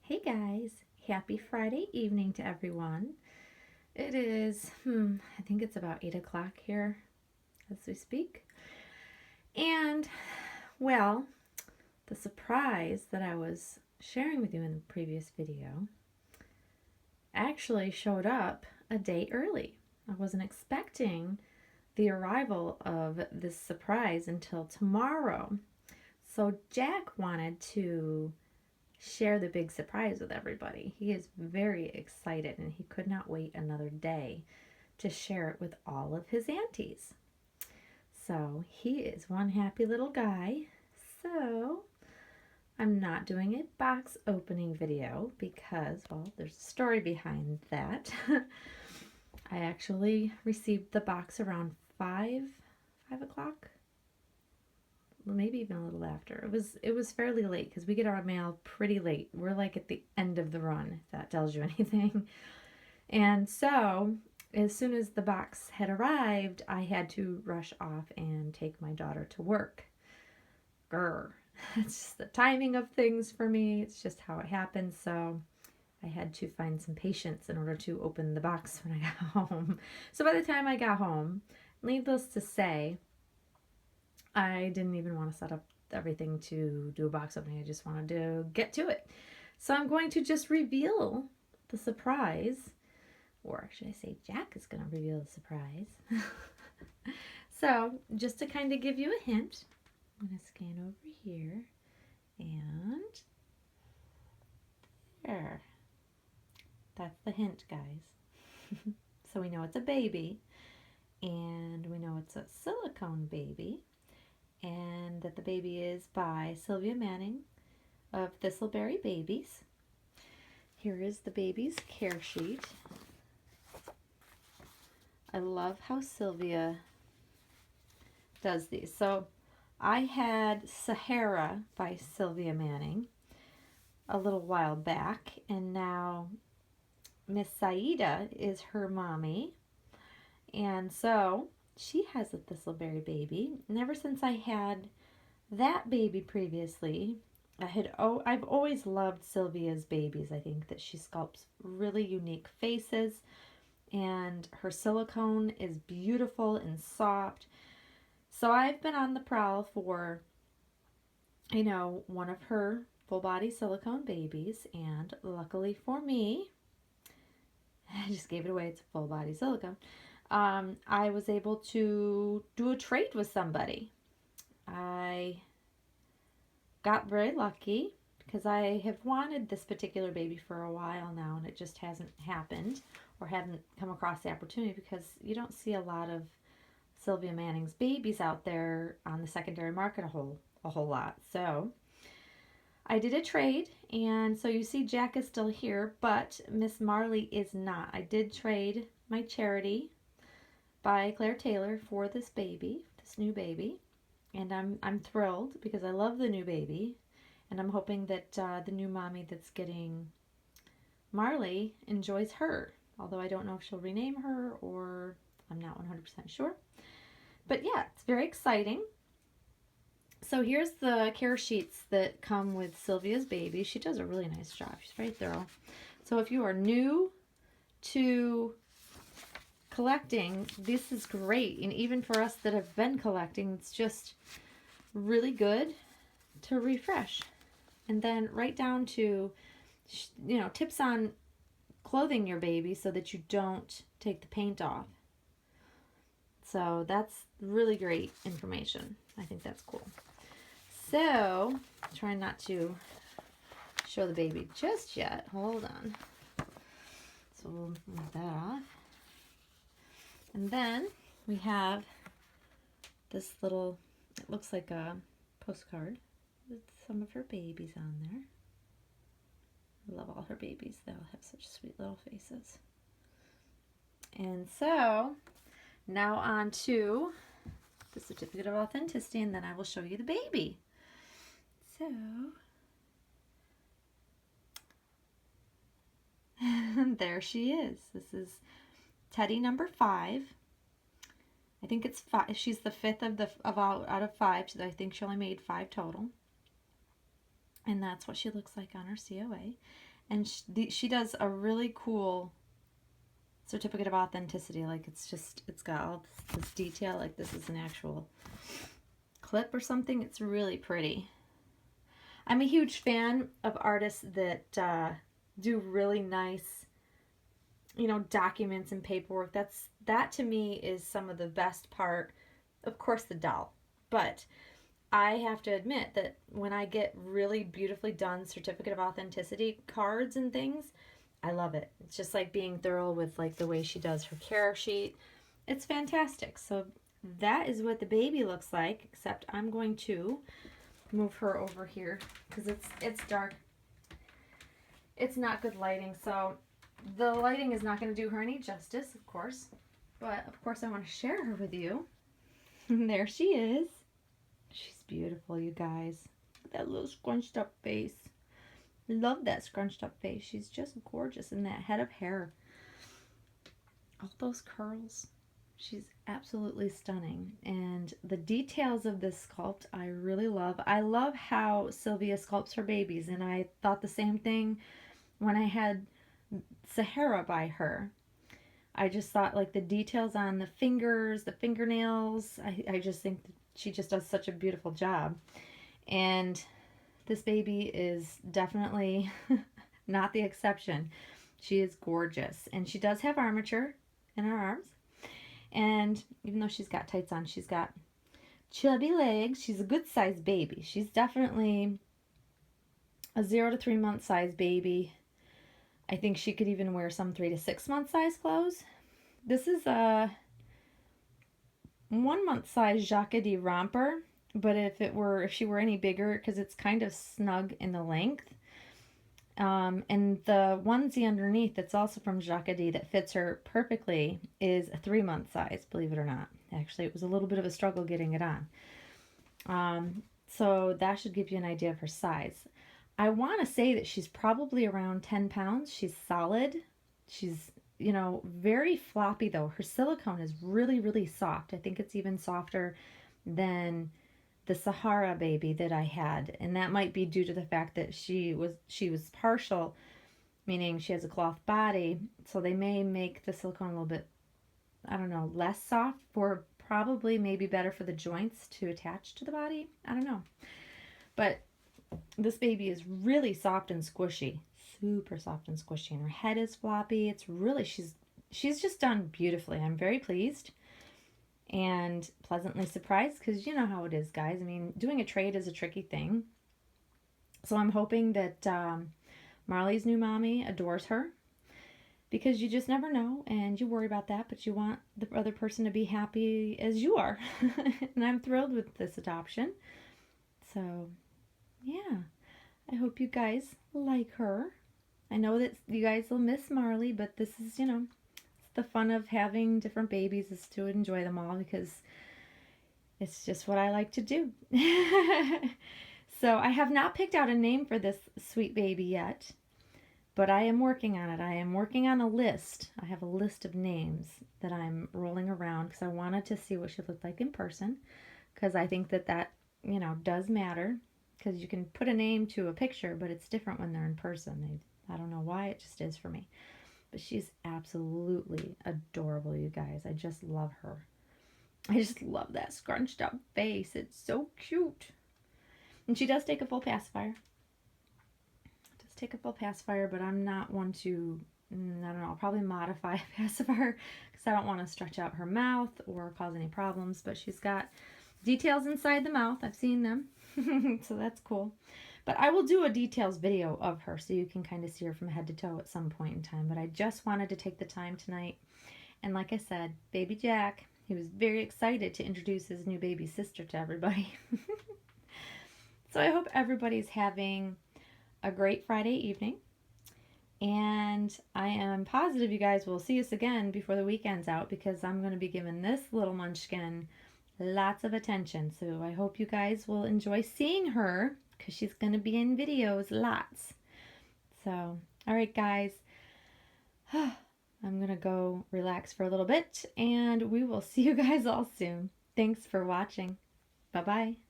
Hey guys, happy Friday evening to everyone. It is, I think it's about 8 o'clock here as we speak. And, well, the surprise that I was sharing with you in the previous video actually showed up a day early. I wasn't expecting the arrival of this surprise until tomorrow. So Jack wanted to share the big surprise with everybody. He is very excited and he could not wait another day to share it with all of his aunties. So he is one happy little guy. So I'm not doing a box opening video because, well, there's a story behind that. I actually received the box around 5 o'clock, maybe even a little after. It was fairly late because we get our mail pretty late. We're like at the end of the run, if that tells you anything. And so as soon as the box had arrived, I had to rush off and take my daughter to work. Grr. It's just the timing of things for me. It's just how it happens. So I had to find some patience in order to open the box when I got home. So by the time I got home, needless to say, I didn't even want to set up everything to do a box opening. I just wanted to get to it. So I'm going to just reveal the surprise, or should I say Jack is going to reveal the surprise. So just to kind of give you a hint, I'm going to scan over here and there. That's the hint, guys. So we know it's a baby and we know it's a silicone baby, and that the baby is by Sylvia Manning of Thistleberry Babies. Here is the baby's care sheet. I love how Sylvia does these. So I had Sahara by Sylvia Manning a little while back, and now Miss Saida is her mommy. And so she has a Thistleberry baby. And ever since I had that baby previously, I've always loved Sylvia's babies. I think that she sculpts really unique faces, and her silicone is beautiful and soft. So I've been on the prowl for, one of her full body silicone babies, and luckily for me, I just gave it away, it's a full body silicone. I was able to do a trade with somebody. I got very lucky because I have wanted this particular baby for a while now, and it just hasn't happened or hadn't come across the opportunity because you don't see a lot of Sylvia Manning's babies out there on the secondary market a whole lot. So I did a trade, and so you see Jack is still here, but Miss Marley is not. I did trade my Charity by Claire Taylor for this baby, this new baby, and I'm thrilled because I love the new baby, and I'm hoping that the new mommy that's getting Marley enjoys her, although I don't know if she'll rename her, or I'm not 100% sure. But yeah, it's very exciting. So here's the care sheets that come with Sylvia's baby. She does a really nice job. She's very thorough. So if you are new to collecting, this is great. And even for us that have been collecting, it's just really good to refresh. And then right down to, tips on clothing your baby so that you don't take the paint off. So that's really great information. I think that's cool. So, trying not to show the baby just yet. Hold on. So we'll move that off. And then we have this little, it looks like a postcard with some of her babies on there. I love all her babies. They'll have such sweet little faces. And so, now on to the certificate of authenticity, and then I will show you the baby. So, there she is. This is Teddy number 5. I think it's 5. She's the 5th out of 5. So I think she only made 5 total. And that's what she looks like on her COA. And she does a really cool certificate of authenticity. Like it's got all this detail. Like this is an actual clip or something. It's really pretty. I'm a huge fan of artists that do really nice, documents and paperwork. That to me is some of the best part. Of course, the doll, but I have to admit that when I get really beautifully done certificate of authenticity cards and things, I love it. It's just like being thorough with like the way she does her care sheet. It's fantastic. So that is what the baby looks like, except I'm going to move her over here because it's dark. It's not good lighting, so the lighting is not going to do her any justice, of course. But of course I want to share her with you. There she is. She's beautiful, you guys. Look at that little scrunched up face. Love that scrunched up face. She's just gorgeous. And that head of hair. All those curls. She's absolutely stunning. And the details of this sculpt I really love. I love how Sylvia sculpts her babies. And I thought the same thing when I had Sahara by her. I just thought like the details on the fingers, the fingernails. I just think that she just does such a beautiful job. And this baby is definitely not the exception. She is gorgeous. And she does have armature in her arms. And even though she's got tights on, she's got chubby legs. She's a good sized baby. She's definitely a 0 to 3 month size baby. I think she could even wear some 3 to 6 month size clothes. This is a 1 month size Jacquardie romper, but if she were any bigger, because it's kind of snug in the length. And the onesie underneath that's also from Jacquardie that fits her perfectly is a 3 month size, believe it or not. Actually, it was a little bit of a struggle getting it on. So that should give you an idea of her size. I want to say that she's probably around 10 pounds. She's solid. She's, very floppy though. Her silicone is really, really soft. I think it's even softer than the Sahara baby that I had. And that might be due to the fact that she was partial, meaning she has a cloth body. So they may make the silicone a little bit, I don't know, less soft, for probably maybe better for the joints to attach to the body. I don't know. But this baby is really soft and squishy. Super soft and squishy. And her head is floppy. It's really, she's just done beautifully. I'm very pleased and pleasantly surprised, because you know how it is, guys. I mean, doing a trade is a tricky thing. So I'm hoping that Marley's new mommy adores her, because you just never know, and you worry about that, but you want the other person to be happy as you are. And I'm thrilled with this adoption. So yeah, I hope you guys like her. I know that you guys will miss Marley, but this is, it's the fun of having different babies, is to enjoy them all, because it's just what I like to do. So I have not picked out a name for this sweet baby yet, but I am working on it. I am working on a list. I have a list of names that I'm rolling around, because I wanted to see what she looked like in person, because I think that does matter. Because you can put a name to a picture, but it's different when they're in person. I don't know why, it just is for me. But she's absolutely adorable, you guys. I just love her. I just love that scrunched up face. It's so cute. And she does take a full pacifier. But I'm not one to, I don't know, I'll probably modify a pacifier, because I don't want to stretch out her mouth or cause any problems. But she's got details inside the mouth. I've seen them. So that's cool. But I will do a details video of her, so you can kind of see her from head to toe at some point in time. But I just wanted to take the time tonight. And like I said, baby Jack, he was very excited to introduce his new baby sister to everybody. So I hope everybody's having a great Friday evening. And I am positive you guys will see us again before the weekend's out, because I'm going to be giving this little munchkin lots of attention. So I hope you guys will enjoy seeing her, because she's going to be in videos lots. So, all right, guys. I'm going to go relax for a little bit, and we will see you guys all soon. Thanks for watching. Bye-bye.